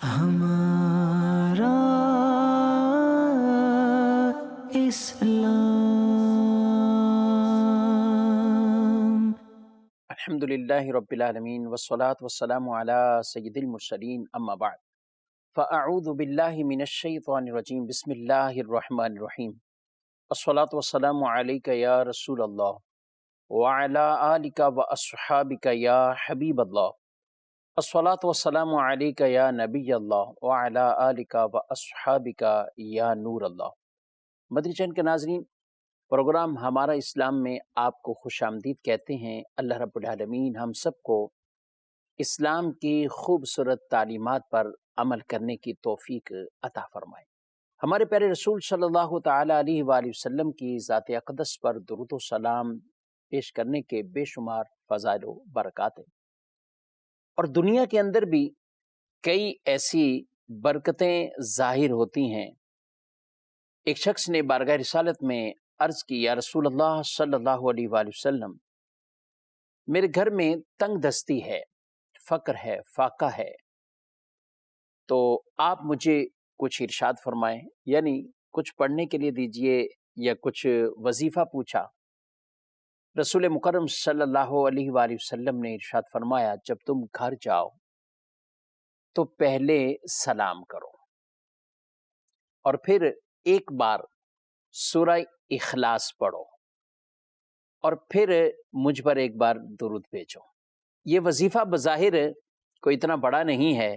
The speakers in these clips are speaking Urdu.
ہمارا اسلام۔ الحمد للہ رب العالمین والصلاة والسلام علی سید المرسلین اما بعد فاعوذ باللہ من الشیطان الرجیم بسم اللہ الرحمن الرحیم الصلاة والسلام علیک یا رسول اللہ وعلی آلک واصحابک یا حبیب اللہ الصلاة والسلام علیک یا نبی اللہ وعلی آلک واصحابک یا نور اللہ۔ مدری چینل کے ناظرین، پروگرام ہمارا اسلام میں آپ کو خوش آمدید کہتے ہیں۔ اللہ رب العالمین ہم سب کو اسلام کی خوبصورت تعلیمات پر عمل کرنے کی توفیق عطا فرمائے۔ ہمارے پیارے رسول صلی اللہ تعالی علیہ وآلہ وسلم کی ذات اقدس پر درود و سلام پیش کرنے کے بے شمار فضائل و برکات ہیں، اور دنیا کے اندر بھی کئی ایسی برکتیں ظاہر ہوتی ہیں۔ ایک شخص نے بارگاہ رسالت میں عرض کی، یا رسول اللہ صلی اللہ علیہ وآلہ وسلم، میرے گھر میں تنگ دستی ہے، فقر ہے، فاقہ ہے، تو آپ مجھے کچھ ارشاد فرمائیں، یعنی کچھ پڑھنے کے لیے دیجئے یا کچھ وظیفہ پوچھا۔ رسول مکرم صلی اللہ علیہ وآلہ وسلم نے ارشاد فرمایا، جب تم گھر جاؤ تو پہلے سلام کرو اور پھر ایک بار سورہ اخلاص پڑھو اور پھر مجھ پر ایک بار درود بھیجو۔ یہ وظیفہ بظاہر کوئی اتنا بڑا نہیں ہے،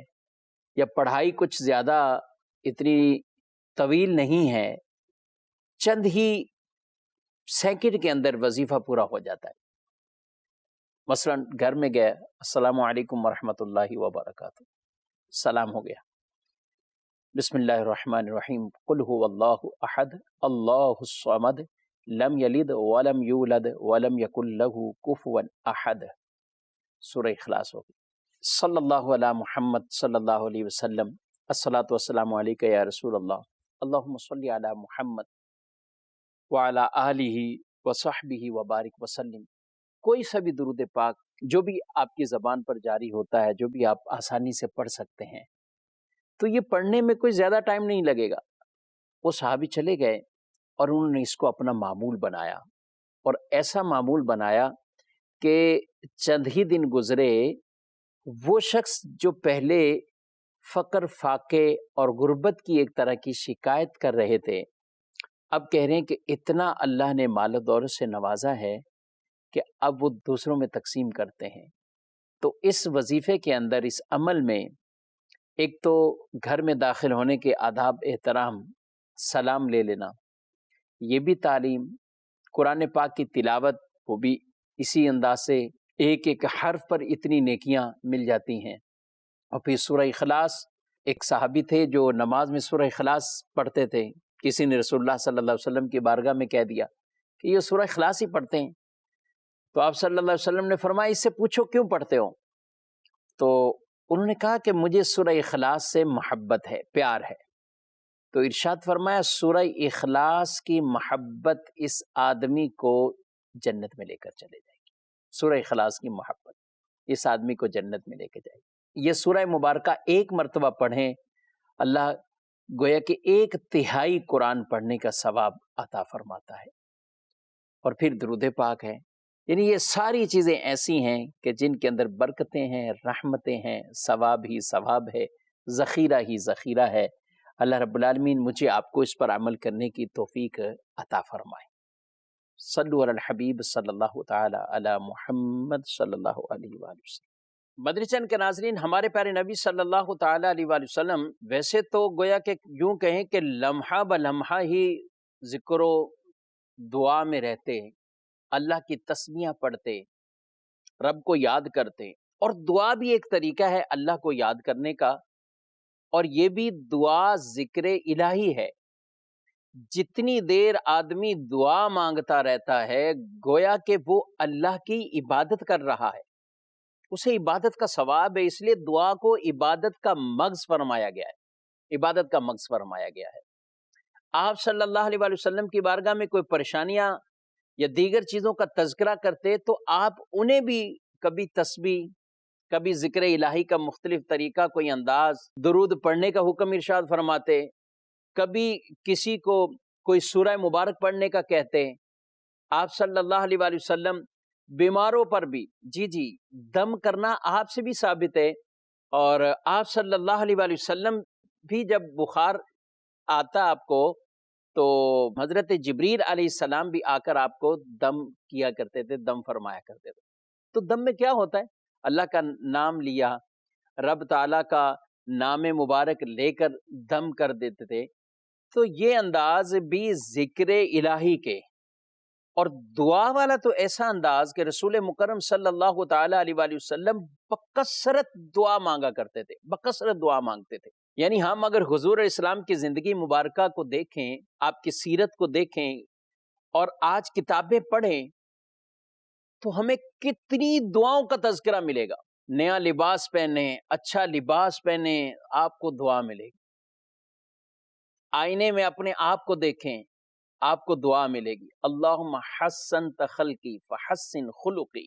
یا پڑھائی کچھ زیادہ اتنی طویل نہیں ہے، چند ہی سیکنڈ کے اندر وظیفہ پورا ہو جاتا ہے۔ مثلا گھر میں گئے، السلام علیکم ورحمۃ اللہ وبرکاتہ، سلام ہو گیا، بسم اللہ الرحمن الرحیم، قل هو اللہ احد اللہ الصمد لم یلد ولم یولد ولم یکن له کفوا احد، سورہ اخلاص ہوگی۔ صلی اللہ علی محمد صلی اللہ علیہ وسلم، الصلاۃ والسلام علیک یا رسول اللہ، اللہم صلی علی محمد وعلی آلہ وصحبہ وبارک وسلم۔ کوئی سا بھی درود پاک جو بھی آپ کی زبان پر جاری ہوتا ہے، جو بھی آپ آسانی سے پڑھ سکتے ہیں، تو یہ پڑھنے میں کوئی زیادہ ٹائم نہیں لگے گا۔ وہ صحابی چلے گئے اور انہوں نے اس کو اپنا معمول بنایا، اور ایسا معمول بنایا کہ چند ہی دن گزرے، وہ شخص جو پہلے فقر، فاقے اور غربت کی ایک طرح کی شکایت کر رہے تھے، اب کہہ رہے ہیں کہ اتنا اللہ نے مال و دولت سے نوازا ہے کہ اب وہ دوسروں میں تقسیم کرتے ہیں۔ تو اس وظیفے کے اندر، اس عمل میں، ایک تو گھر میں داخل ہونے کے آداب، احترام، سلام لے لینا، یہ بھی تعلیم، قرآن پاک کی تلاوت، وہ بھی اسی انداز سے ایک ایک حرف پر اتنی نیکیاں مل جاتی ہیں۔ اور پھر سورہ اخلاص، ایک صحابی تھے جو نماز میں سورہ اخلاص پڑھتے تھے، کسی نے رسول اللہ صلی اللہ علیہ وسلم کی بارگاہ میں کہہ دیا کہ یہ سورہ اخلاص ہی پڑھتے ہیں، تو آپ صلی اللہ علیہ وسلم نے فرمایا، اس سے پوچھو کیوں پڑھتے ہو؟ تو انہوں نے کہا کہ مجھے سورہ اخلاص سے محبت ہے، پیار ہے۔ تو ارشاد فرمایا، سورہ اخلاص کی محبت اس آدمی کو جنت میں لے کر چلے جائے گی۔ سورہ اخلاص کی محبت اس آدمی کو جنت میں لے کے جائے گی۔ یہ سورہ مبارکہ ایک مرتبہ پڑھیں، اللہ گویا کہ 1/3 قرآن پڑھنے کا ثواب عطا فرماتا ہے۔ اور پھر درود پاک ہے، یعنی یہ ساری چیزیں ایسی ہیں کہ جن کے اندر برکتیں ہیں، رحمتیں ہیں، ثواب ہی ثواب ہے، ذخیرہ ہی ذخیرہ ہے۔ اللہ رب العالمین مجھے آپ کو اس پر عمل کرنے کی توفیق عطا فرمائے۔ صلو علی الحبیب صلی اللہ تعالی علی محمد صلی اللہ علیہ وآلہ وسلم۔ مدنی چینل کے ناظرین، ہمارے پیارے نبی صلی اللہ تعالی علیہ وآلہ وسلم ویسے تو گویا کہ یوں کہیں کہ لمحہ بلمحہ ہی ذکر و دعا میں رہتے، اللہ کی تسبیحاں پڑھتے، رب کو یاد کرتے، اور دعا بھی ایک طریقہ ہے اللہ کو یاد کرنے کا، اور یہ بھی دعا ذکر الہی ہے۔ جتنی دیر آدمی دعا مانگتا رہتا ہے، گویا کہ وہ اللہ کی عبادت کر رہا ہے، اسے عبادت کا ثواب ہے، اس لیے دعا کو عبادت کا مغز فرمایا گیا ہے، عبادت کا مغز فرمایا گیا ہے۔ آپ صلی اللہ علیہ وآلہ وسلم کی بارگاہ میں کوئی پریشانیاں یا دیگر چیزوں کا تذکرہ کرتے تو آپ انہیں بھی کبھی تسبیح، کبھی ذکر الہی کا مختلف طریقہ، کوئی انداز، درود پڑھنے کا حکم ارشاد فرماتے، کبھی کسی کو کوئی سورہ مبارک پڑھنے کا کہتے۔ آپ صلی اللہ علیہ وآلہ وسلم بیماروں پر بھی جی دم کرنا آپ سے بھی ثابت ہے، اور آپ صلی اللہ علیہ وآلہ وسلم بھی جب بخار آتا آپ کو تو حضرت جبریل علیہ السلام بھی آ کر آپ کو دم کیا کرتے تھے، دم فرمایا کرتے تھے۔ تو دم میں کیا ہوتا ہے؟ اللہ کا نام لیا، رب تعالیٰ کا نام مبارک لے کر دم کر دیتے تھے۔ تو یہ انداز بھی ذکر الہی کے اور دعا والا تو ایسا انداز کہ رسول مکرم صلی اللہ تعالیٰ علیہ وآلہ وسلم بکثرت دعا مانگا کرتے تھے، بکثرت دعا مانگتے تھے۔ یعنی ہم اگر حضور اسلام کی زندگی مبارکہ کو دیکھیں، آپ کی سیرت کو دیکھیں اور آج کتابیں پڑھیں تو ہمیں کتنی دعاؤں کا تذکرہ ملے گا۔ نیا لباس پہنیں، اچھا لباس پہنیں، آپ کو دعا ملے گی۔ آئینے میں اپنے آپ کو دیکھیں، آپ کو دعا ملے گی۔ اللہم حسن خلقی فحسن خلقی،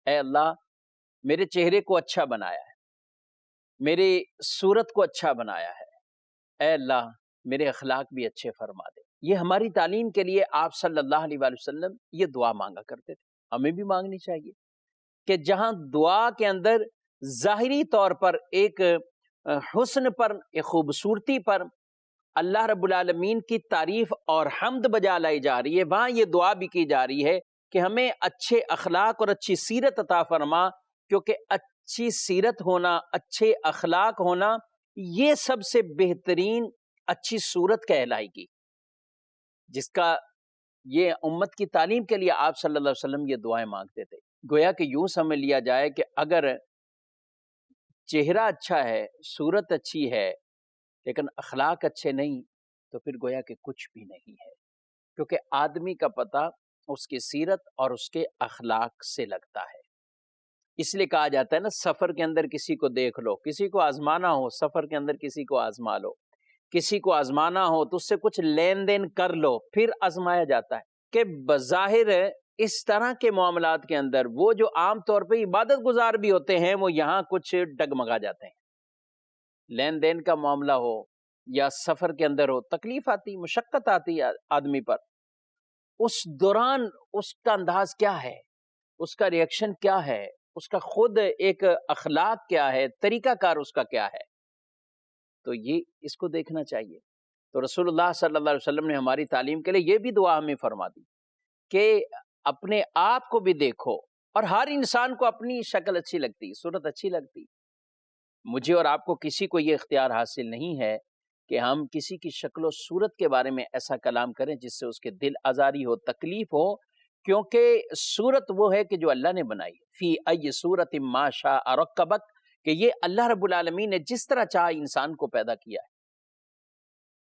اے اللہ میرے چہرے کو اچھا بنایا ہے، میری صورت کو اچھا بنایا ہے، اے اللہ میرے اخلاق بھی اچھے فرما دے۔ یہ ہماری تعلیم کے لیے آپ صلی اللہ علیہ وآلہ وسلم یہ دعا مانگا کرتے تھے، ہمیں بھی مانگنی چاہیے کہ جہاں دعا کے اندر ظاہری طور پر ایک حسن پر، ایک خوبصورتی پر اللہ رب العالمین کی تعریف اور حمد بجا لائی جا رہی ہے، وہاں یہ دعا بھی کی جا رہی ہے کہ ہمیں اچھے اخلاق اور اچھی سیرت عطا فرما، کیونکہ اچھی سیرت ہونا، اچھے اخلاق ہونا، یہ سب سے بہترین اچھی صورت کہلائے گی، جس کا یہ امت کی تعلیم کے لیے آپ صلی اللہ علیہ وسلم یہ دعائیں مانگتے تھے۔ گویا کہ یوں سمجھ لیا جائے کہ اگر چہرہ اچھا ہے، صورت اچھی ہے، لیکن اخلاق اچھے نہیں تو پھر گویا کہ کچھ بھی نہیں ہے، کیونکہ آدمی کا پتہ اس کی سیرت اور اس کے اخلاق سے لگتا ہے۔ اس لیے کہا جاتا ہے نا، سفر کے اندر کسی کو دیکھ لو، کسی کو آزمانا ہو سفر کے اندر کسی کو آزما لو، کسی کو آزمانا ہو تو اس سے کچھ لین دین کر لو، پھر آزمایا جاتا ہے۔ کہ بظاہر اس طرح کے معاملات کے اندر وہ جو عام طور پہ عبادت گزار بھی ہوتے ہیں، وہ یہاں کچھ ڈگمگا جاتے ہیں۔ لین دین کا معاملہ ہو یا سفر کے اندر ہو، تکلیف آتی، مشقت آتی ہے آدمی پر، اس دوران اس کا انداز کیا ہے، اس کا ریئیکشن کیا ہے، اس کا خود ایک اخلاق کیا ہے، طریقہ کار اس کا کیا ہے، تو یہ اس کو دیکھنا چاہیے۔ تو رسول اللہ صلی اللہ علیہ وسلم نے ہماری تعلیم کے لیے یہ بھی دعا ہمیں فرما دی کہ اپنے آپ کو بھی دیکھو، اور ہر انسان کو اپنی شکل اچھی لگتی، صورت اچھی لگتی۔ مجھے اور آپ کو کسی کو یہ اختیار حاصل نہیں ہے کہ ہم کسی کی شکل و صورت کے بارے میں ایسا کلام کریں جس سے اس کے دل آزاری ہو، تکلیف ہو، کیونکہ صورت وہ ہے کہ جو اللہ نے بنائی، فی ای صورت ما شاء رکبک، کہ یہ اللہ رب العالمین نے جس طرح چاہا انسان کو پیدا کیا ہے،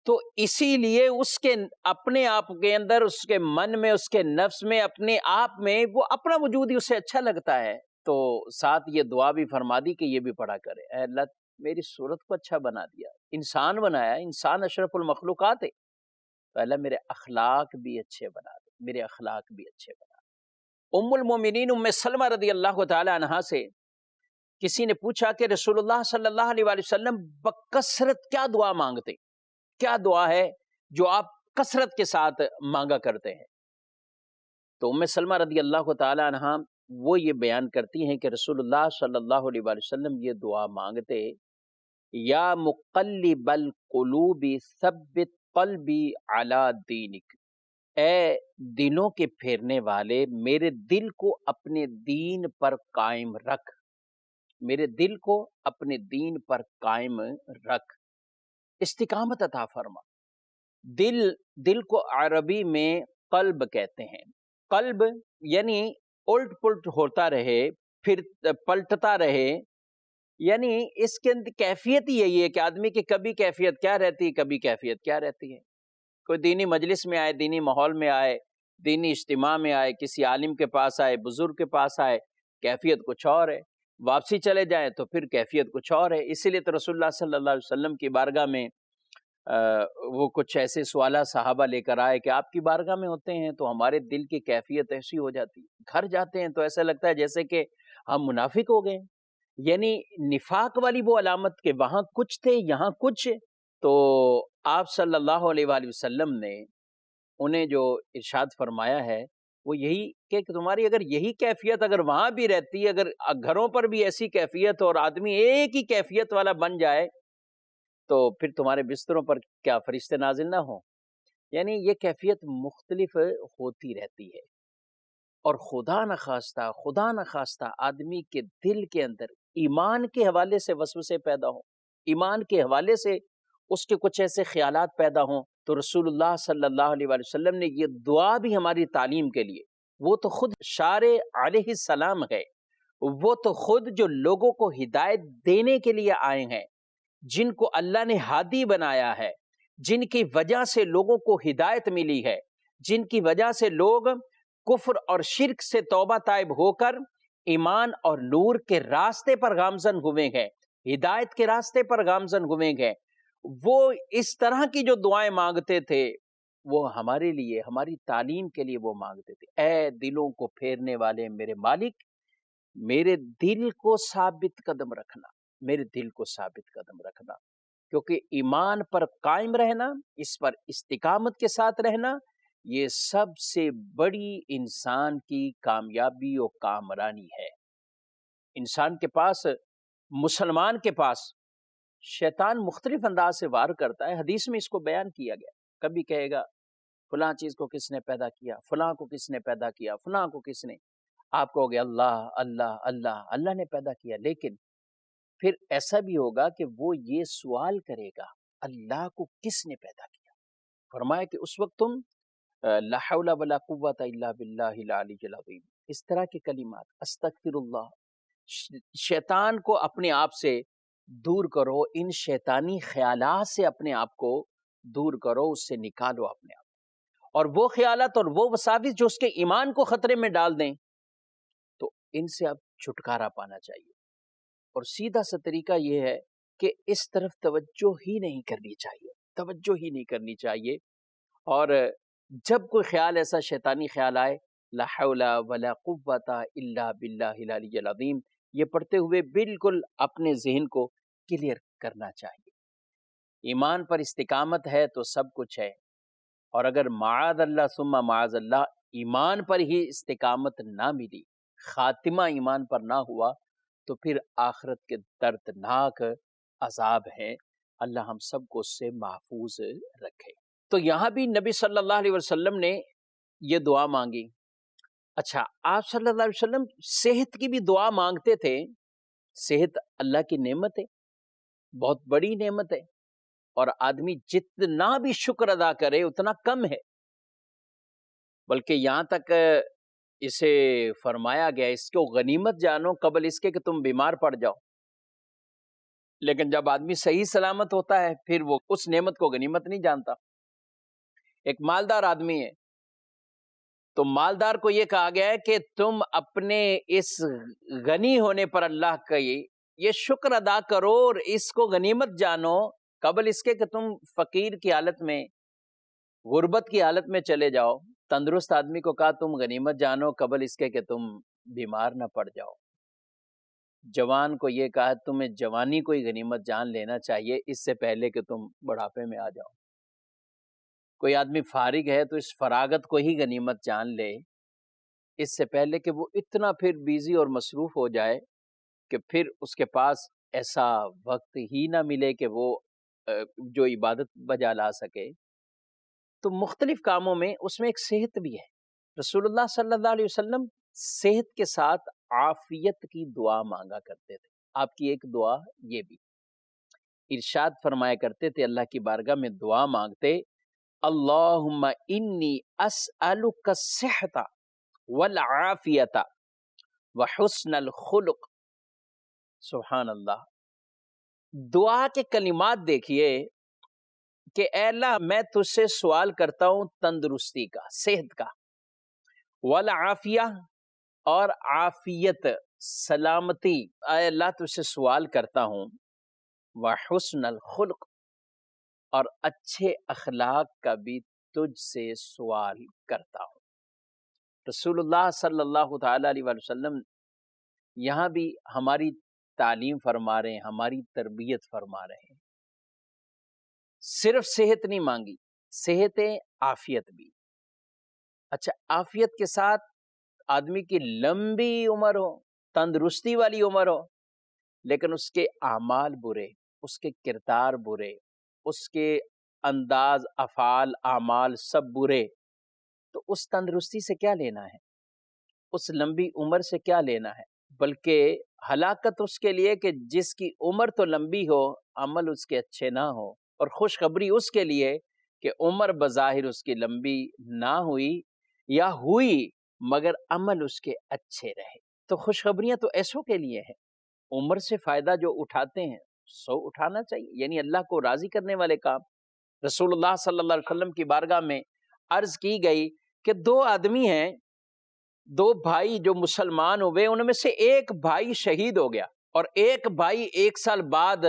تو اسی لیے اس کے اپنے آپ کے اندر، اس کے من میں، اس کے نفس میں، اپنے آپ میں وہ اپنا وجود ہی اسے اچھا لگتا ہے۔ تو ساتھ یہ دعا بھی فرما دی کہ یہ بھی پڑھا کرے، اے اللہ میری صورت کو اچھا بنا دیا، انسان بنایا، انسان اشرف المخلوقات ہے، تو اللہ میرے اخلاق بھی اچھے بنا دے، میرے اخلاق بھی اچھے بنا دے۔ ام المومنین ام سلمہ رضی اللہ تعالی عنہا سے کسی نے پوچھا کہ رسول اللہ صلی اللہ علیہ وآلہ وسلم بکثرت کیا دعا مانگتے، کیا دعا ہے جو آپ کثرت کے ساتھ مانگا کرتے ہیں؟ تو ام سلمہ رضی اللہ تعالی عنہا وہ یہ بیان کرتی ہیں کہ رسول اللہ صلی اللہ علیہ وآلہ وسلم یہ دعا مانگتے، یا مقلب القلوب ثبت قلبی علی دینک، اے دلوں کے پھیرنے والے میرے دل کو اپنے دین پر قائم رکھ، میرے دل کو اپنے دین پر قائم رکھ، استقامت عطا فرما۔ دل کو عربی میں قلب کہتے ہیں، قلب یعنی الٹ پلٹ ہوتا رہے، پھر پلٹتا رہے، یعنی اس کے اندر کیفیت ہی یہی ہے کہ آدمی کی کبھی کیفیت کیا رہتی ہے، کبھی کیفیت کیا رہتی ہے۔ کوئی دینی مجلس میں آئے، دینی ماحول میں آئے، دینی اجتماع میں آئے، کسی عالم کے پاس آئے، بزرگ کے پاس آئے، کیفیت کچھ اور ہے، واپسی چلے جائیں تو پھر کیفیت کچھ اور ہے۔ اسی لیے تو رسول اللہ صلی اللہ علیہ وسلم کی بارگاہ میں وہ کچھ ایسے سوالات صحابہ لے کر آئے کہ آپ کی بارگاہ میں ہوتے ہیں تو ہمارے دل کی کیفیت ایسی ہو جاتی ہے، گھر جاتے ہیں تو ایسا لگتا ہے جیسے کہ ہم منافق ہو گئے، یعنی نفاق والی وہ علامت کہ وہاں کچھ تھے یہاں کچھ. تو آپ صلی اللہ علیہ وآلہ وسلم نے انہیں جو ارشاد فرمایا ہے وہ یہی کہ تمہاری اگر یہی کیفیت اگر وہاں بھی رہتی، اگر گھروں پر بھی ایسی کیفیت اور آدمی ایک ہی کیفیت والا بن جائے تو پھر تمہارے بستروں پر کیا فرشتے نازل نہ ہوں؟ یعنی یہ کیفیت مختلف ہوتی رہتی ہے. اور خدا نخواستہ آدمی کے دل کے اندر ایمان کے حوالے سے وسوسے پیدا ہوں، ایمان کے حوالے سے اس کے کچھ ایسے خیالات پیدا ہوں، تو رسول اللہ صلی اللہ علیہ وآلہ وسلم نے یہ دعا بھی ہماری تعلیم کے لیے، وہ تو خود شارع علیہ السلام ہے، وہ تو خود جو لوگوں کو ہدایت دینے کے لیے آئے ہیں، جن کو اللہ نے ہادی بنایا ہے، جن کی وجہ سے لوگوں کو ہدایت ملی ہے، جن کی وجہ سے لوگ کفر اور شرک سے توبہ طائب ہو کر ایمان اور نور کے راستے پر گامزن ہوئے ہیں، ہدایت کے راستے پر گامزن ہوئے ہیں، وہ اس طرح کی جو دعائیں مانگتے تھے وہ ہمارے لیے، ہماری تعلیم کے لیے وہ مانگتے تھے. اے دلوں کو پھیرنے والے میرے مالک، میرے دل کو ثابت قدم رکھنا، میرے دل کو ثابت قدم رکھنا، کیونکہ ایمان پر قائم رہنا، اس پر استقامت کے ساتھ رہنا، یہ سب سے بڑی انسان کی کامیابی و کامرانی ہے. انسان کے پاس، مسلمان کے پاس شیطان مختلف انداز سے وار کرتا ہے. حدیث میں اس کو بیان کیا گیا. کبھی کہے گا فلاں چیز کو کس نے پیدا کیا، فلاں کو کس نے پیدا کیا، فلاں کو کس نے، آپ کہو گے اللہ اللہ اللہ، اللہ نے پیدا کیا. لیکن پھر ایسا بھی ہوگا کہ وہ یہ سوال کرے گا اللہ کو کس نے پیدا کیا. فرمایا کہ اس وقت تم لا حول ولا قوت الا باللہ العلی العظیم، اس طرح کے کلمات، استغفر اللہ، شیطان کو اپنے آپ سے دور کرو، ان شیطانی خیالات سے اپنے آپ کو دور کرو، اس سے نکالو اپنے آپ. اور وہ خیالات اور وہ وساوس جو اس کے ایمان کو خطرے میں ڈال دیں، تو ان سے اب چھٹکارا پانا چاہیے. اور سیدھا سا طریقہ یہ ہے کہ اس طرف توجہ ہی نہیں کرنی چاہیے، توجہ ہی نہیں کرنی چاہیے. اور جب کوئی خیال ایسا شیطانی خیال آئے، لا حول ولا قوت الا باللہ العلی العظیم، یہ پڑھتے ہوئے بالکل اپنے ذہن کو کلیئر کرنا چاہیے. ایمان پر استقامت ہے تو سب کچھ ہے، اور اگر معاذ اللہ ثم معاذ اللہ ایمان پر ہی استقامت نہ ملی، خاتمہ ایمان پر نہ ہوا، تو پھر آخرت کے دردناک عذاب ہیں. اللہ ہم سب کو اس سے محفوظ رکھے. تو یہاں بھی نبی صلی اللہ علیہ وسلم نے یہ دعا مانگی. اچھا، آپ صلی اللہ علیہ وسلم صحت کی بھی دعا مانگتے تھے. صحت اللہ کی نعمت ہے، بہت بڑی نعمت ہے، اور آدمی جتنا بھی شکر ادا کرے اتنا کم ہے. بلکہ یہاں تک اسے فرمایا گیا اس کو غنیمت جانو قبل اس کے کہ تم بیمار پڑ جاؤ. لیکن جب آدمی صحیح سلامت ہوتا ہے پھر وہ اس نعمت کو غنیمت نہیں جانتا. ایک مالدار آدمی ہے تو مالدار کو یہ کہا گیا ہے کہ تم اپنے اس غنی ہونے پر اللہ کا یہ شکر ادا کرو اور اس کو غنیمت جانو قبل اس کے کہ تم فقیر کی حالت میں، غربت کی حالت میں چلے جاؤ. تندرست آدمی کو کہا تم غنیمت جانو قبل اس کے کہ تم بیمار نہ پڑ جاؤ. جوان کو یہ کہا تمہیں جوانی کو ہی غنیمت جان لینا چاہیے اس سے پہلے کہ تم بڑھاپے میں آ جاؤ. کوئی آدمی فارغ ہے تو اس فراغت کو ہی غنیمت جان لے اس سے پہلے کہ وہ اتنا پھر بیزی اور مصروف ہو جائے کہ پھر اس کے پاس ایسا وقت ہی نہ ملے کہ وہ جو عبادت بجا لا سکے. تو مختلف کاموں میں اس میں ایک صحت بھی ہے. رسول اللہ صلی اللہ علیہ وسلم صحت کے ساتھ عافیت کی دعا مانگا کرتے تھے. آپ کی ایک دعا یہ بھی ارشاد فرمایا کرتے تھے، اللہ کی بارگاہ میں دعا مانگتے، اللہم انی اسألک الصحۃ والعافیۃ وحسن الخلق. سبحان اللہ. دعا کے کلمات دیکھیے کہ اے اللہ میں تجھ سے سوال کرتا ہوں تندرستی کا، صحت کا، والعافیہ اور عافیت، سلامتی، اے اللہ تجھ سے سوال کرتا ہوں، وحسن الخلق، اور اچھے اخلاق کا بھی تجھ سے سوال کرتا ہوں. رسول اللہ صلی اللہ تعالی علیہ وسلم یہاں بھی ہماری تعلیم فرما رہے ہیں، ہماری تربیت فرما رہے ہیں۔ صرف صحت نہیں مانگی، صحت عافیت بھی۔ اچھا، عافیت کے ساتھ آدمی کی لمبی عمر ہو، تندرستی والی عمر ہو، لیکن اس کے اعمال برے، اس کے کردار برے، اس کے انداز، افعال، اعمال سب برے، تو اس تندرستی سے کیا لینا ہے؟ اس لمبی عمر سے کیا لینا ہے؟ بلکہ ہلاکت اس کے لیے کہ جس کی عمر تو لمبی ہو، عمل اس کے اچھے نہ ہو، اور خوشخبری اس کے لیے کہ عمر بظاہر اس کی لمبی نہ ہوئی یا ہوئی مگر عمل اس کے اچھے رہے۔ تو خوشخبریاں تو ایسوں کے لیے ہیں۔ عمر سے فائدہ جو اٹھاتے ہیں سو اٹھانا چاہیے، یعنی اللہ کو راضی کرنے والے کام۔ رسول اللہ صلی اللہ علیہ وسلم کی بارگاہ میں عرض کی گئی کہ دو آدمی ہیں، دو بھائی جو مسلمان ہوئے، ان میں سے ایک بھائی شہید ہو گیا اور ایک بھائی 1 سال بعد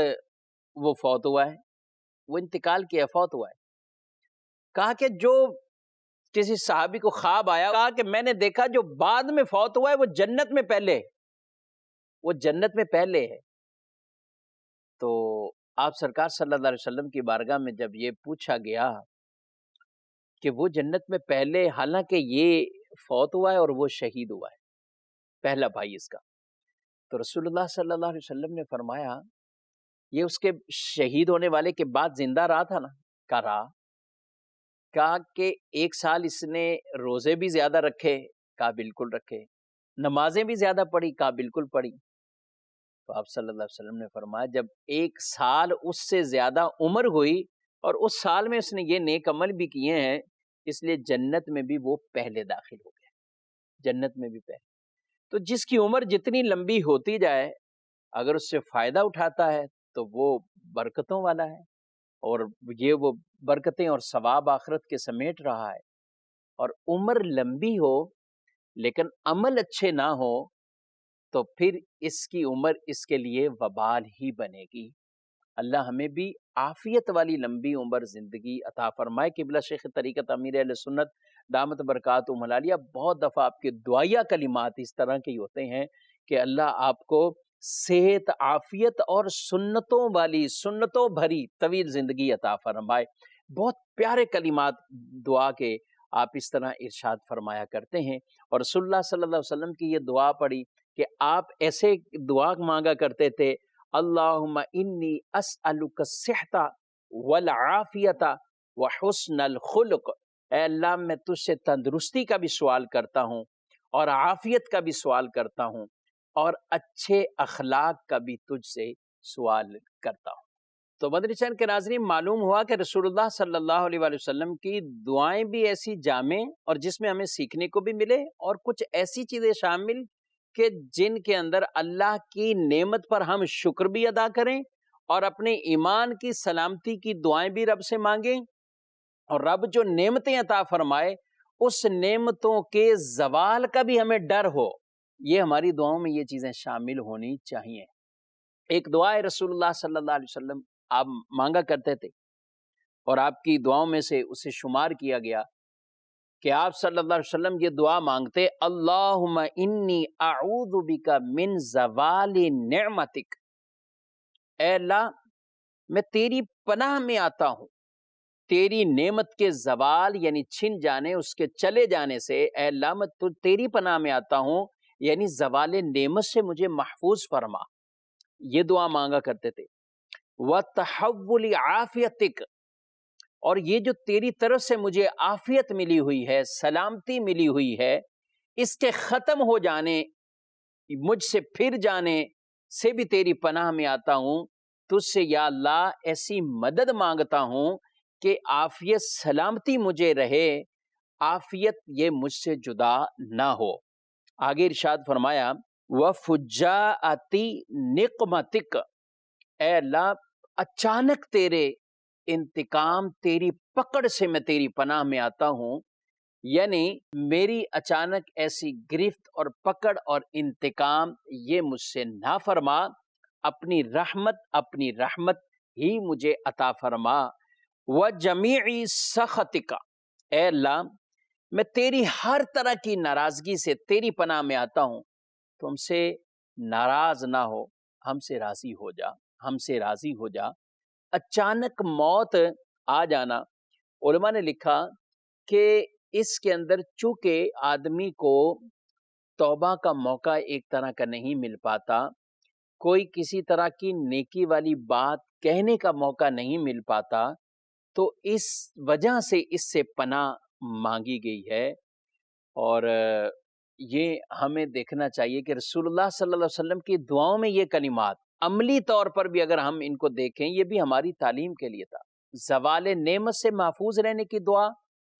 وہ فوت ہوا ہے، وہ انتقال کیا، فوت ہوا ہے۔ کہا کہ جو کسی صحابی کو خواب آیا، کہا کہ میں نے دیکھا جو بعد میں فوت ہوا ہے وہ جنت میں پہلے، وہ جنت میں پہلے ہے۔ تو آپ سرکار صلی اللہ علیہ وسلم کی بارگاہ میں جب یہ پوچھا گیا کہ وہ جنت میں پہلے، حالانکہ یہ فوت ہوا ہے اور وہ شہید ہوا ہے، پہلا بھائی اس کا، تو رسول اللہ صلی اللہ علیہ وسلم نے فرمایا یہ اس کے شہید ہونے والے کے بعد زندہ رہا تھا نا؟ کہا کہ 1 سال اس نے روزے بھی زیادہ رکھے، کہا بالکل رکھے، نمازیں بھی زیادہ پڑھی، کہا بالکل پڑھی۔ تو آپ صلی اللہ علیہ وسلم نے فرمایا جب 1 سال اس سے زیادہ عمر ہوئی اور اس سال میں اس نے یہ نیک عمل بھی کیے ہیں، اس لیے جنت میں بھی وہ پہلے داخل ہو گئے، جنت میں بھی پہلے۔ تو جس کی عمر جتنی لمبی ہوتی جائے، اگر اس سے فائدہ اٹھاتا ہے تو وہ برکتوں والا ہے، اور یہ وہ برکتیں اور ثواب آخرت کے سمیٹ رہا ہے۔ اور عمر لمبی ہو لیکن عمل اچھے نہ ہو تو پھر اس کی عمر اس کے لیے وبال ہی بنے گی۔ اللہ ہمیں بھی عافیت والی لمبی عمر زندگی عطا فرمائے۔ قبلہ شیخ طریقت امیر اہل سنت دامت برکاتہم العالیہ بہت دفعہ آپ کے دعائیہ کلمات اس طرح کے ہوتے ہیں کہ اللہ آپ کو صحت، عافیت اور سنتوں والی، سنتوں بھری طویل زندگی عطا فرمائے۔ بہت پیارے کلمات دعا کے آپ اس طرح ارشاد فرمایا کرتے ہیں، اور رسول اللہ صلی اللہ علیہ وسلم کی یہ دعا پڑھی کہ آپ ایسے دعا مانگا کرتے تھے، اللہم انی اسألک الصحۃ والعافیۃ وحسن الخلق، اے اللہ میں تجھ سے تندرستی کا بھی سوال کرتا ہوں اور عافیت کا بھی سوال کرتا ہوں اور اچھے اخلاق کا بھی تجھ سے سوال کرتا ہوں۔ تو مدنی چینل کے ناظرین، معلوم ہوا کہ رسول اللہ صلی اللہ علیہ وآلہ وسلم کی دعائیں بھی ایسی جامع اور جس میں ہمیں سیکھنے کو بھی ملے، اور کچھ ایسی چیزیں شامل کہ جن کے اندر اللہ کی نعمت پر ہم شکر بھی ادا کریں اور اپنے ایمان کی سلامتی کی دعائیں بھی رب سے مانگیں، اور رب جو نعمتیں عطا فرمائے اس نعمتوں کے زوال کا بھی ہمیں ڈر ہو۔ یہ ہماری دعاؤں میں یہ چیزیں شامل ہونی چاہیے۔ ایک دعا ہے رسول اللہ صلی اللہ علیہ وسلم آپ مانگا کرتے تھے، اور آپ کی دعاؤں میں سے اسے شمار کیا گیا کہ آپ صلی اللہ علیہ وسلم یہ دعا مانگتے، اللہم انی اعوذ بک من زوال نعمتک، اے اللہ میں تیری پناہ میں آتا ہوں تیری نعمت کے زوال یعنی چھن جانے، اس کے چلے جانے سے، اے اللہ میں تیری پناہ میں آتا ہوں یعنی زوال نعمت سے مجھے محفوظ فرما۔ یہ دعا مانگا کرتے تھے۔ وَتَحَوُّلِ عَافِيَتِكَ، اور یہ جو تیری طرف سے مجھے عافیت ملی ہوئی ہے، سلامتی ملی ہوئی ہے، اس کے ختم ہو جانے، مجھ سے پھر جانے سے بھی تیری پناہ میں آتا ہوں۔ تجھ سے یا اللہ ایسی مدد مانگتا ہوں کہ عافیت، سلامتی مجھے رہے، عافیت یہ مجھ سے جدا نہ ہو۔ آگے ارشاد فرمایا وَفُجَاءَةِ نِقْمَتِكَ، اے اللہ اچانک تیرے انتقام، تیری پکڑ سے میں تیری پناہ میں آتا ہوں، یعنی میری اچانک ایسی گرفت اور پکڑ اور انتقام یہ مجھ سے نہ فرما، اپنی رحمت ہی مجھے عطا فرما۔ وَجَمِيعِ سَخَطِكَ، اے اللہ میں تیری ہر طرح کی ناراضگی سے تیری پناہ میں آتا ہوں، تم سے ناراض نہ ہو، ہم سے راضی ہو جا، ہم سے راضی ہو جا۔ اچانک موت آ جانا، علماء نے لکھا کہ اس کے اندر چونکہ آدمی کو توبہ کا موقع ایک طرح کا نہیں مل پاتا، کوئی کسی طرح کی نیکی والی بات کہنے کا موقع نہیں مل پاتا، تو اس وجہ سے اس سے پناہ مانگی گئی ہے۔ اور یہ ہمیں دیکھنا چاہیے کہ رسول اللہ صلی اللہ علیہ وسلم کی دعاؤں میں یہ کلمات عملی طور پر بھی اگر ہم ان کو دیکھیں، یہ بھی ہماری تعلیم کے لیے تھا۔ زوال نعمت سے محفوظ رہنے کی دعا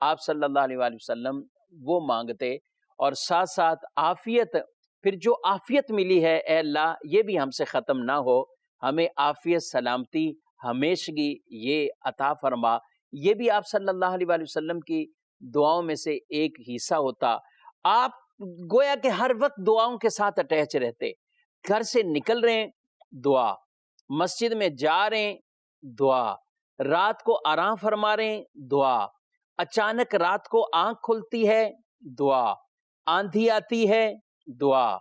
آپ صلی اللہ علیہ وآلہ وسلم وہ مانگتے، اور ساتھ ساتھ عافیت، پھر جو عافیت ملی ہے اے اللہ یہ بھی ہم سے ختم نہ ہو، ہمیں عافیت، سلامتی، ہمیشگی یہ عطا فرما۔ یہ بھی آپ صلی اللہ علیہ وآلہ وسلم کی دعاؤں میں سے ایک حصہ ہوتا۔ آپ گویا کہ ہر وقت دعاؤں کے ساتھ اٹیچ رہتے، گھر سے نکل رہے ہیں دعا، مسجد میں جا رہے ہیں دعا، رات کو آرام فرما رہے ہیں دعا، اچانک رات کو آنکھ کھلتی ہے دعا، آندھی آتی ہے دعا،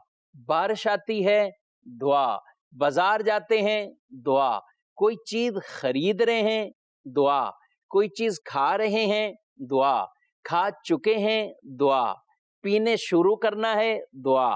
بارش آتی ہے دعا، بازار جاتے ہیں دعا، کوئی چیز خرید رہے ہیں دعا، کوئی چیز کھا رہے ہیں دعا، کھا چکے ہیں دعا، پینے شروع کرنا ہے دعا،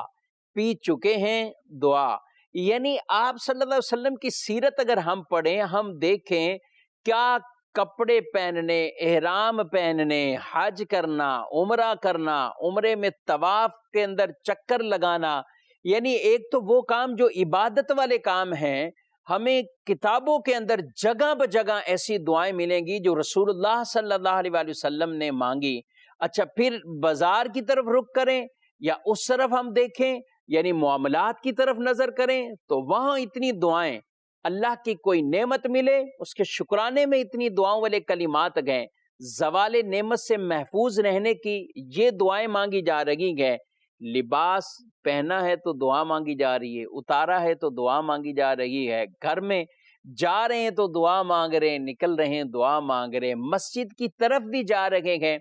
پی چکے ہیں دعا۔ یعنی آپ صلی اللہ علیہ وسلم کی سیرت اگر ہم پڑھیں، ہم دیکھیں کیا کپڑے پہننے، احرام پہننے، حج کرنا، عمرہ کرنا، عمرے میں طواف کے اندر چکر لگانا، یعنی ایک تو وہ کام جو عبادت والے کام ہیں، ہمیں کتابوں کے اندر جگہ بجگہ ایسی دعائیں ملیں گی جو رسول اللہ صلی اللہ علیہ وآلہ وسلم نے مانگی۔ اچھا، پھر بازار کی طرف رخ کریں یا اس طرف ہم دیکھیں، یعنی معاملات کی طرف نظر کریں، تو وہاں اتنی دعائیں، اللہ کی کوئی نعمت ملے اس کے شکرانے میں اتنی دعاؤں والے کلمات گئے، زوال نعمت سے محفوظ رہنے کی یہ دعائیں مانگی جا رہی ہیں۔ لباس پہنا ہے تو دعا مانگی جا رہی ہے، اتارا ہے تو دعا مانگی جا رہی ہے، گھر میں جا رہے ہیں تو دعا مانگ رہے ہیں، نکل رہے ہیں دعا مانگ رہے ہیں، مسجد کی طرف بھی جا رہے ہیں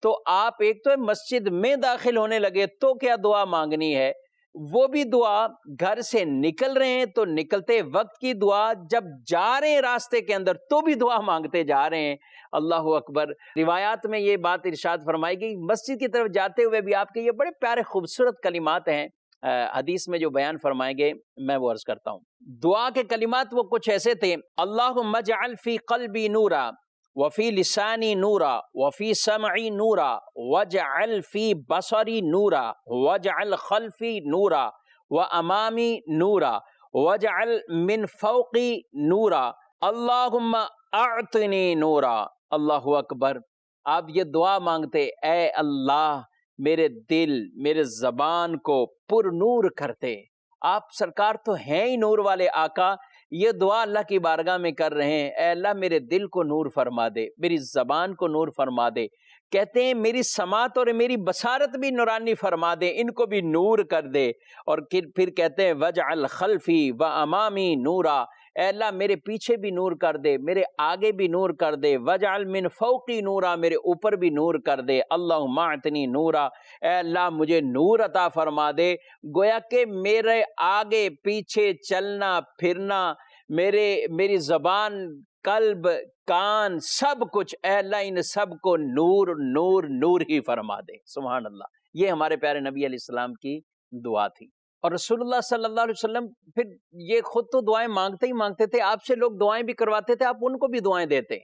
تو آپ ایک تو مسجد میں داخل ہونے لگے تو کیا دعا مانگنی ہے، وہ بھی دعا، گھر سے نکل رہے ہیں تو نکلتے وقت کی دعا، جب جا رہے ہیں راستے کے اندر تو بھی دعا مانگتے جا رہے ہیں۔ اللہ اکبر۔ روایات میں یہ بات ارشاد فرمائی گئی، مسجد کی طرف جاتے ہوئے بھی آپ کے یہ بڑے پیارے خوبصورت کلمات ہیں حدیث میں جو بیان فرمائے گئے، میں وہ عرض کرتا ہوں۔ دعا کے کلمات وہ کچھ ایسے تھے، اللہم اجعل فی قلبی نورا وفی لسانی نورا وفی سمعی نورا واجعل فی بصری نورا واجعل خلفی نورا وامامی نورا واجعل من فوقی نورا اللہم اعطنی نورا۔ اللہ اکبر۔ آپ یہ دعا مانگتے، اے اللہ میرے دل، میرے زبان کو پر نور کرتے۔ آپ سرکار تو ہیں ہی نور والے آقا، یہ دعا اللہ کی بارگاہ میں کر رہے ہیں، اے اللہ میرے دل کو نور فرما دے، میری زبان کو نور فرما دے، کہتے ہیں میری سماعت اور میری بصارت بھی نورانی فرما دے، ان کو بھی نور کر دے۔ اور پھر کہتے ہیں وجعل خلفی و امامی نورا، اے اللہ میرے پیچھے بھی نور کر دے، میرے آگے بھی نور کر دے، وجعل من فوقی نورا، میرے اوپر بھی نور کر دے، اللہم اعطنی نورا، اے اللہ مجھے نور عطا فرما دے۔ گویا کہ میرے آگے پیچھے چلنا پھرنا، میری زبان، قلب، کان، سب کچھ، اے اللہ ان سب کو نور نور نور ہی فرما دے۔ سبحان اللہ۔ یہ ہمارے پیارے نبی علیہ السلام کی دعا تھی۔ اور رسول اللہ صلی اللہ علیہ وسلم پھر یہ خود تو دعائیں مانگتے ہی مانگتے تھے، آپ سے لوگ دعائیں بھی کرواتے تھے، آپ ان کو بھی دعائیں دیتے،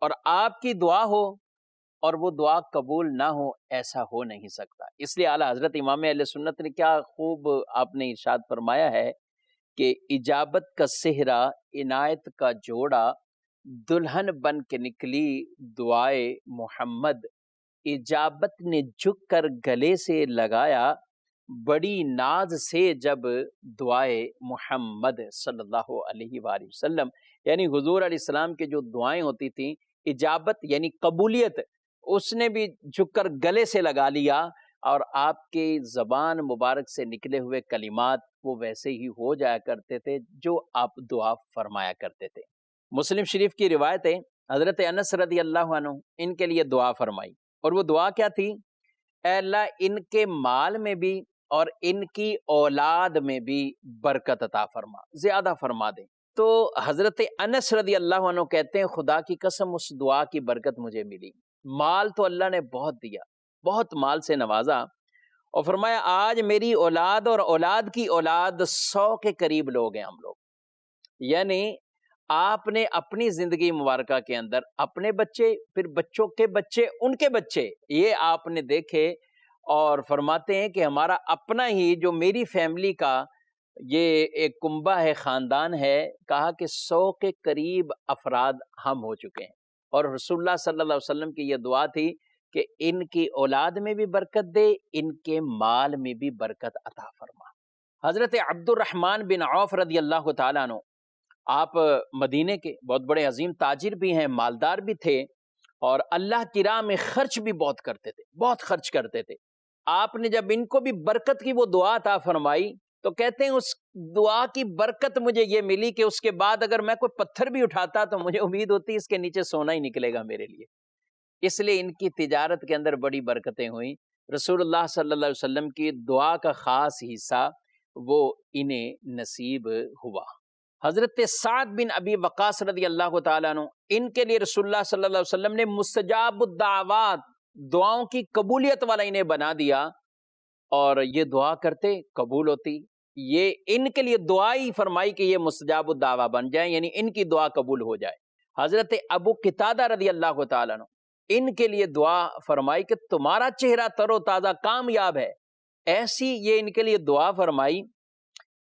اور آپ کی دعا ہو اور وہ دعا قبول نہ ہو، ایسا ہو نہیں سکتا۔ اس لیے اعلیٰ حضرت امام اہل سنت نے کیا خوب آپ نے ارشاد فرمایا ہے کہ اجابت کا صحرا، عنایت کا جوڑا، دلہن بن کے نکلی دعائے محمد، اجابت نے جھک کر گلے سے لگایا، بڑی ناز سے جب دعائے محمد صلی اللہ علیہ وآلہ وسلم، یعنی حضور علیہ السلام کے جو دعائیں ہوتی تھیں، اجابت یعنی قبولیت، اس نے بھی جھک کر گلے سے لگا لیا، اور آپ کی زبان مبارک سے نکلے ہوئے کلمات وہ ویسے ہی ہو جایا کرتے تھے جو آپ دعا فرمایا کرتے تھے۔ مسلم شریف کی روایت ہے، حضرت انس رضی اللہ عنہ ان کے لیے دعا فرمائی، اور وہ دعا کیا تھی؟ اے اللہ ان کے مال میں بھی اور ان کی اولاد میں بھی برکت عطا فرما، زیادہ فرما دے۔ تو حضرت انس رضی اللہ عنہ کہتے ہیں خدا کی قسم اس دعا کی برکت مجھے ملی۔ مال تو اللہ نے بہت دیا، بہت مال سے نوازا، اور فرمایا آج میری اولاد اور اولاد کی اولاد 100 کے قریب لوگ ہیں ہم لوگ۔ یعنی آپ نے اپنی زندگی مبارکہ کے اندر اپنے بچے، پھر بچوں کے بچے، ان کے بچے، یہ آپ نے دیکھے، اور فرماتے ہیں کہ ہمارا اپنا ہی جو میری فیملی کا یہ ایک کنبہ ہے، خاندان ہے، کہا کہ 100 کے قریب افراد ہم ہو چکے ہیں، اور رسول اللہ صلی اللہ علیہ وسلم کی یہ دعا تھی کہ ان کی اولاد میں بھی برکت دے، ان کے مال میں بھی برکت عطا فرما۔ حضرت عبد الرحمن بن عوف رضی اللہ تعالیٰ عنہ، آپ مدینے کے بہت بڑے عظیم تاجر بھی ہیں، مالدار بھی تھے، اور اللہ کی راہ میں خرچ بھی بہت کرتے تھے، بہت خرچ کرتے تھے۔ آپ نے جب ان کو بھی برکت کی وہ دعا عطا فرمائی تو کہتے ہیں اس دعا کی برکت مجھے یہ ملی کہ اس کے بعد اگر میں کوئی پتھر بھی اٹھاتا تو مجھے امید ہوتی اس کے نیچے سونا ہی نکلے گا میرے لیے۔ اس لیے ان کی تجارت کے اندر بڑی برکتیں ہوئیں۔ رسول اللہ صلی اللہ علیہ وسلم کی دعا کا خاص حصہ وہ انہیں نصیب ہوا۔ حضرت سعد بن ابی وقاص رضی اللہ تعالیٰ عنہ، ان کے لیے رسول اللہ صلی اللہ علیہ وسلم نے مستجاب الدعوات، دعاؤں کی قبولیت والا انہیں بنا دیا، اور یہ دعا کرتے قبول ہوتی۔ یہ ان کے لیے دعا ہی فرمائی کہ یہ مستجاب الدعوہ بن جائیں، یعنی ان کی دعا قبول ہو جائے۔ حضرت ابو قتادہ رضی اللہ تعالیٰ عنہ، ان کے لیے دعا فرمائی کہ تمہارا چہرہ تر و تازہ کامیاب ہے۔ ایسی یہ ان کے لیے دعا فرمائی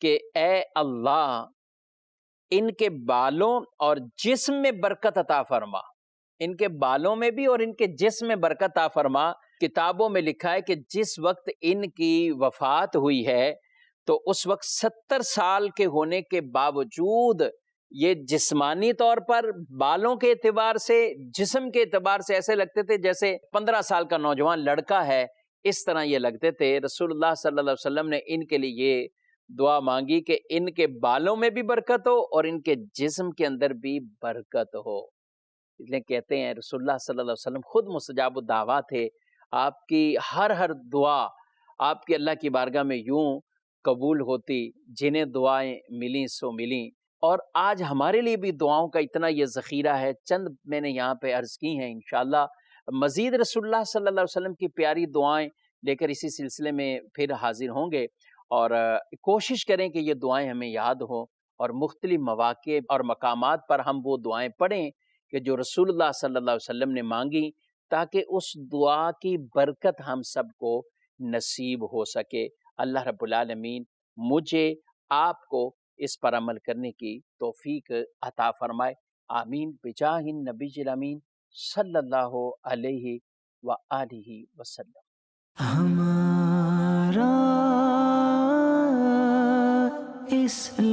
کہ اے اللہ ان کے بالوں اور جسم میں برکت عطا فرما، ان کے بالوں میں بھی اور ان کے جسم میں برکت عطا فرما۔ کتابوں میں لکھا ہے کہ جس وقت ان کی وفات ہوئی ہے تو اس وقت 70 سال کے ہونے کے باوجود یہ جسمانی طور پر بالوں کے اعتبار سے، جسم کے اعتبار سے ایسے لگتے تھے جیسے 15 سال کا نوجوان لڑکا ہے، اس طرح یہ لگتے تھے۔ رسول اللہ صلی اللہ علیہ وسلم نے ان کے لیے یہ دعا مانگی کہ ان کے بالوں میں بھی برکت ہو اور ان کے جسم کے اندر بھی برکت ہو۔ اس لیے کہتے ہیں رسول اللہ صلی اللہ علیہ وسلم خود مستجاب الدعوات تھے، آپ کی ہر دعا آپ کی اللہ کی بارگاہ میں یوں قبول ہوتی، جنہیں دعائیں ملیں سو ملیں۔ اور آج ہمارے لیے بھی دعاؤں کا اتنا یہ ذخیرہ ہے، چند میں نے یہاں پہ عرض کی ہیں، انشاءاللہ مزید رسول اللہ صلی اللہ علیہ وسلم کی پیاری دعائیں لے کر اسی سلسلے میں پھر حاضر ہوں گے، اور کوشش کریں کہ یہ دعائیں ہمیں یاد ہوں، اور مختلف مواقع اور مقامات پر ہم وہ دعائیں پڑھیں کہ جو رسول اللہ صلی اللہ علیہ وسلم نے مانگی، تاکہ اس دعا کی برکت ہم سب کو نصیب ہو سکے۔ اللہ رب العالمین مجھے آپ کو اس پر عمل کرنے کی توفیق عطا فرمائے، آمین بجاہ النبی الامین صلی اللہ علیہ وآلہ وسلم۔ ہمارا اسلام